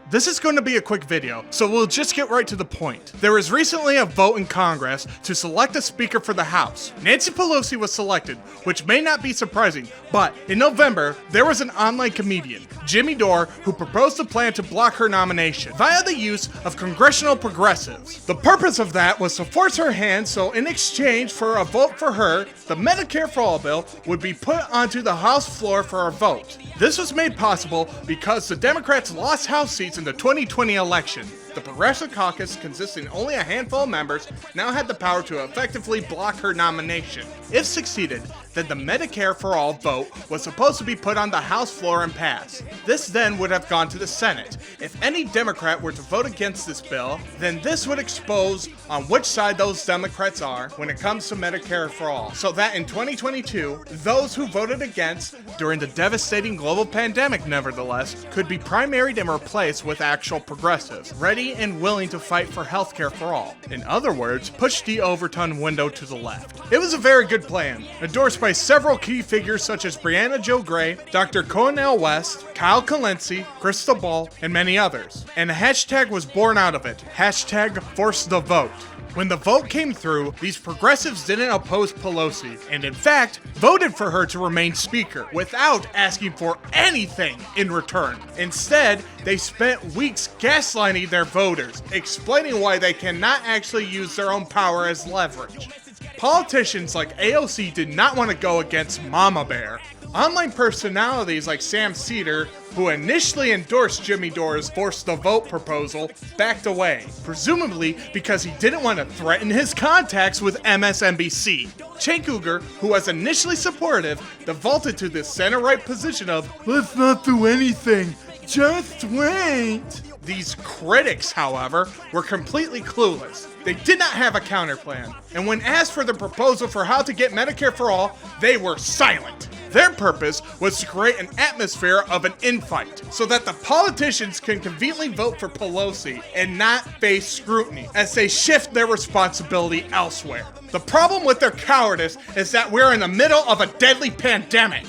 This is going to be a quick video, so we'll just get right to the point. There was recently a vote in Congress to select a speaker for the House. Nancy Pelosi was selected, which may not be surprising, but in November, there was an online comedian, Jimmy Dore, who proposed a plan to block her nomination via the use of congressional progressives. The purpose of that was to force her hand, so in exchange for a vote for her, the Medicare for All bill would be put onto the House floor for a vote. This was made possible because the Democrats lost House seats in the 2020 election. The Progressive Caucus, consisting only a handful of members, now had the power to effectively block her nomination. If succeeded, then the Medicare for All vote was supposed to be put on the House floor and passed. This then would have gone to the Senate. If any Democrat were to vote against this bill, then this would expose on which side those Democrats are when it comes to Medicare for All, so that in 2022, those who voted against during the devastating global pandemic, nevertheless, could be primaried and replaced with actual progressives, ready and willing to fight for healthcare for all. In other words, push the Overton window to the left. It was a very good plan, endorsed by several key figures such as Brianna Jo Gray, Dr. Cornel West, Kyle Kalensi, Crystal Ball, and many others. And a hashtag was born out of it, hashtag ForceTheVote. When the vote came through, these progressives didn't oppose Pelosi, and in fact, voted for her to remain speaker without asking for anything in return. Instead, they spent weeks gaslighting their voters, explaining why they cannot actually use their own power as leverage. Politicians like AOC did not want to go against Mama Bear. Online personalities like Sam Seder, who initially endorsed Jimmy Dore's Force the Vote proposal, backed away, presumably because he didn't want to threaten his contacts with MSNBC. Cenk Uygur, who was initially supportive, defaulted to this center-right position of, "Let's not do anything, just wait." These critics, however, were completely clueless. They did not have a counterplan, and when asked for the proposal for how to get Medicare for All, they were silent. Their purpose was to create an atmosphere of an infight, so that the politicians can conveniently vote for Pelosi and not face scrutiny, as they shift their responsibility elsewhere. The problem with their cowardice is that we're in the middle of a deadly pandemic.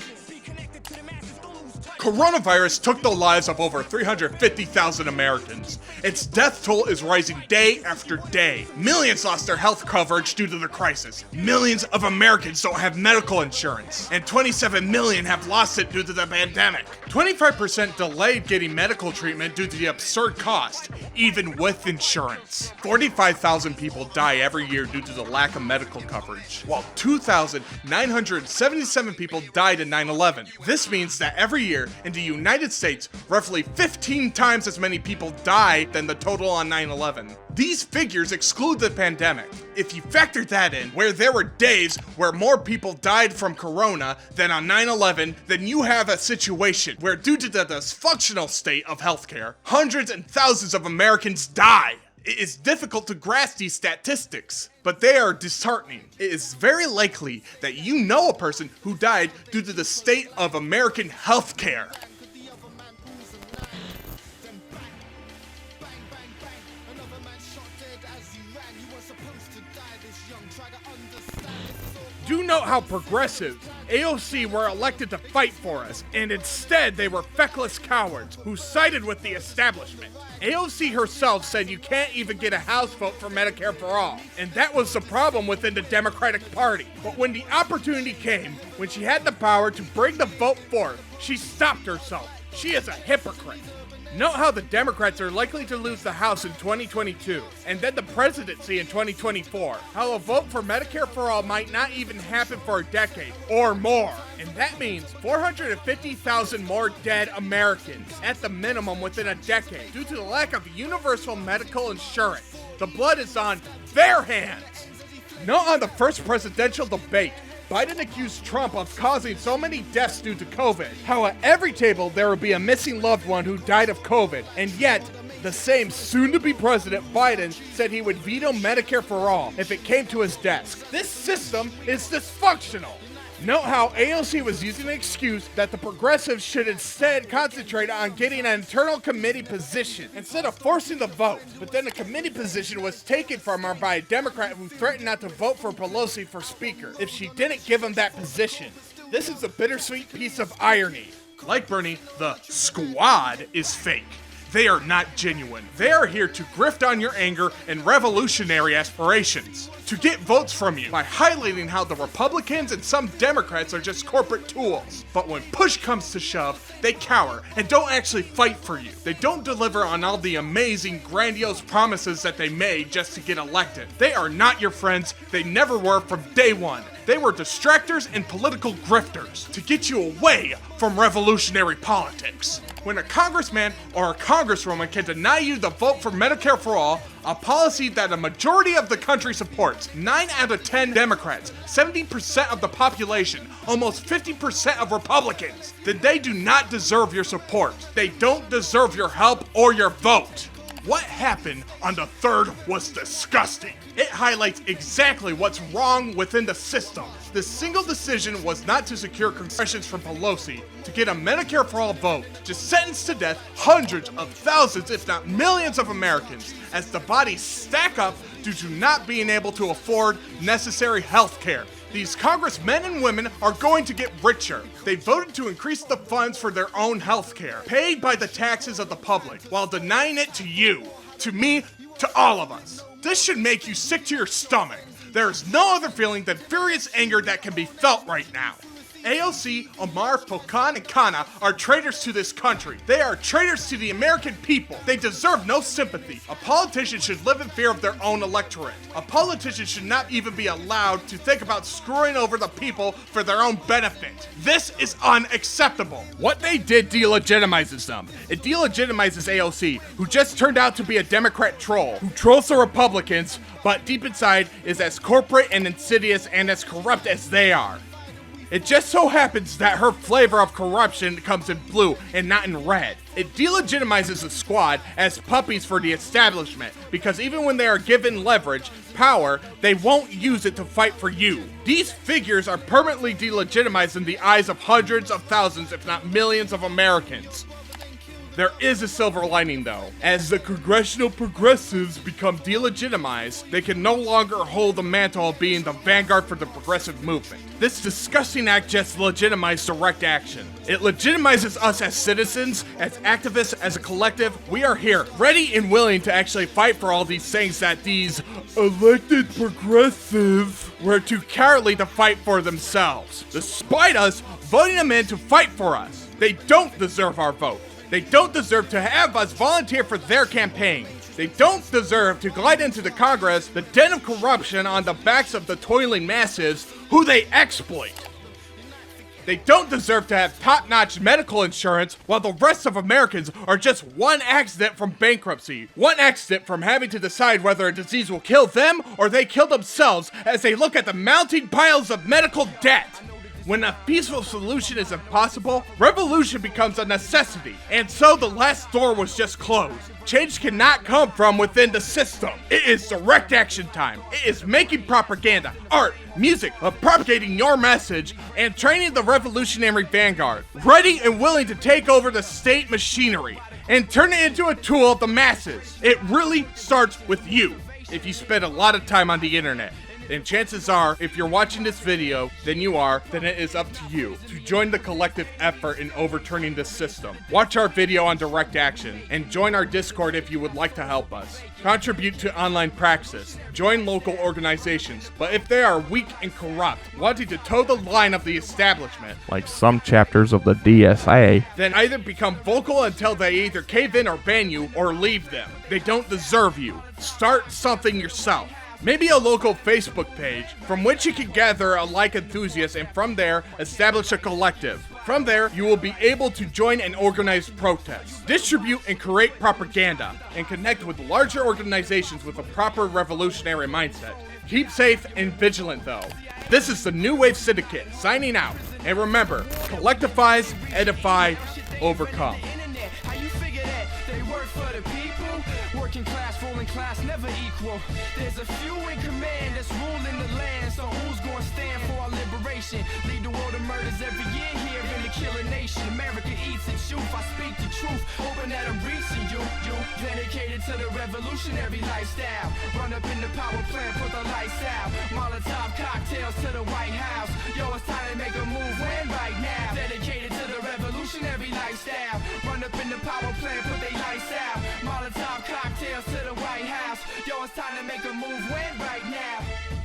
Coronavirus took the lives of over 350,000 Americans. Its death toll is rising day after day. Millions lost their health coverage due to the crisis. Millions of Americans don't have medical insurance. And 27 million have lost it due to the pandemic. 25% delayed getting medical treatment due to the absurd cost, even with insurance. 45,000 people die every year due to the lack of medical coverage, while 2,977 people died in 9/11. This means that every year, in the United States, roughly 15 times as many people die than the total on 9/11. These figures exclude the pandemic. If you factor that in, where there were days where more people died from corona than on 9/11, then you have a situation where, due to the dysfunctional state of healthcare, hundreds and thousands of Americans die. It is difficult to grasp these statistics, but they are disheartening. It is very likely that you know a person who died due to the state of American healthcare. Do note how progressives, AOC, were elected to fight for us, and instead they were feckless cowards who sided with the establishment. AOC herself said you can't even get a House vote for Medicare for All, and that was the problem within the Democratic Party. But when the opportunity came, when she had the power to bring the vote forth, she stopped herself. She is a hypocrite. Note how the Democrats are likely to lose the House in 2022, and then the presidency in 2024. How a vote for Medicare for All might not even happen for a decade, or more. And that means 450,000 more dead Americans, at the minimum within a decade, due to the lack of universal medical insurance. The blood is on their hands. Note on the first presidential debate, Biden accused Trump of causing so many deaths due to COVID, how at every table there would be a missing loved one who died of COVID, and yet the same soon-to-be President Biden said he would veto Medicare for All if it came to his desk. This system is dysfunctional. Note how AOC was using the excuse that the progressives should instead concentrate on getting an internal committee position instead of forcing the vote. But then the committee position was taken from her by a Democrat who threatened not to vote for Pelosi for Speaker if she didn't give him that position. This is a bittersweet piece of irony. Like Bernie, the squad is fake. They are not genuine. They are here to grift on your anger and revolutionary aspirations, to get votes from you by highlighting how the Republicans and some Democrats are just corporate tools. But when push comes to shove, they cower and don't actually fight for you. They don't deliver on all the amazing, grandiose promises that they made just to get elected. They are not your friends. They never were from day one. They were distractors and political grifters to get you away from revolutionary politics. When a congressman or a congresswoman can deny you the vote for Medicare for all, a policy that a majority of the country supports, 9 out of 10 Democrats, 70% of the population, almost 50% of Republicans, then they do not deserve your support. They don't deserve your help or your vote. What happened on the 3rd was disgusting. It highlights exactly what's wrong within the system. The single decision was not to secure concessions from Pelosi to get a Medicare for all vote, to sentence to death hundreds of thousands, if not millions of Americans, as the bodies stack up due to not being able to afford necessary health care. These congressmen and women are going to get richer. They voted to increase the funds for their own health care, paid by the taxes of the public, while denying it to you, to me, to all of us. This should make you sick to your stomach. There is no other feeling than furious anger that can be felt right now. AOC, Omar, Pocan, and Kana are traitors to this country. They are traitors to the American people. They deserve no sympathy. A politician should live in fear of their own electorate. A politician should not even be allowed to think about screwing over the people for their own benefit. This is unacceptable. What they did delegitimizes them. It delegitimizes AOC, who just turned out to be a Democrat troll, who trolls the Republicans, but deep inside is as corporate and insidious and as corrupt as they are. It just so happens that her flavor of corruption comes in blue and not in red. It delegitimizes the squad as puppies for the establishment, because even when they are given leverage, power, they won't use it to fight for you. These figures are permanently delegitimized in the eyes of hundreds of thousands, if not millions of Americans. There is a silver lining though. As the congressional progressives become delegitimized, they can no longer hold the mantle of being the vanguard for the progressive movement. This disgusting act just legitimized direct action. It legitimizes us as citizens, as activists, as a collective. We are here, ready and willing to actually fight for all these things that these elected progressives were too cowardly to fight for themselves. Despite us voting them in to fight for us, they don't deserve our vote. They don't deserve to have us volunteer for their campaign. They don't deserve to glide into the Congress, the den of corruption on the backs of the toiling masses who they exploit. They don't deserve to have top-notch medical insurance while the rest of Americans are just one accident from bankruptcy, one accident from having to decide whether a disease will kill them or they kill themselves as they look at the mounting piles of medical debt. When a peaceful solution is impossible, revolution becomes a necessity. And so the last door was just closed. Change cannot come from within the system. It is direct action time. It is making propaganda, art, music, of propagating your message, and training the revolutionary vanguard, ready and willing to take over the state machinery and turn it into a tool of the masses. It really starts with you. If you spend a lot of time on the internet, and chances are, if you're watching this video, then it is up to you to join the collective effort in overturning this system. Watch our video on direct action, and join our Discord if you would like to help us. Contribute to online praxis, join local organizations, but if they are weak and corrupt, wanting to toe the line of the establishment, like some chapters of the DSA, then either become vocal until they either cave in or ban you, or leave them. They don't deserve you. Start something yourself. Maybe a local Facebook page from which you can gather a like enthusiast and from there establish a collective. From there, you will be able to join an organized protest, distribute and create propaganda, and connect with larger organizations with a proper revolutionary mindset. Keep safe and vigilant though. This is the New Wave Syndicate signing out. And remember, collectivize, edify, overcome. Working class, ruling class, never equal. There's a few in command that's ruling the land. So who's gonna stand for our liberation? Lead the world to murders every year here in the killing nation. America eats its youth, I speak the truth, hoping that I'm reaching you. Dedicated to the revolutionary lifestyle. Run up in the power plant, put the lights out. Molotov cocktails to the White House. Yo, it's time to make a move when right now. Dedicated to the revolutionary lifestyle. Run up in the power plant, put they lights out. the White House. Yo, it's time to make a move, win right now.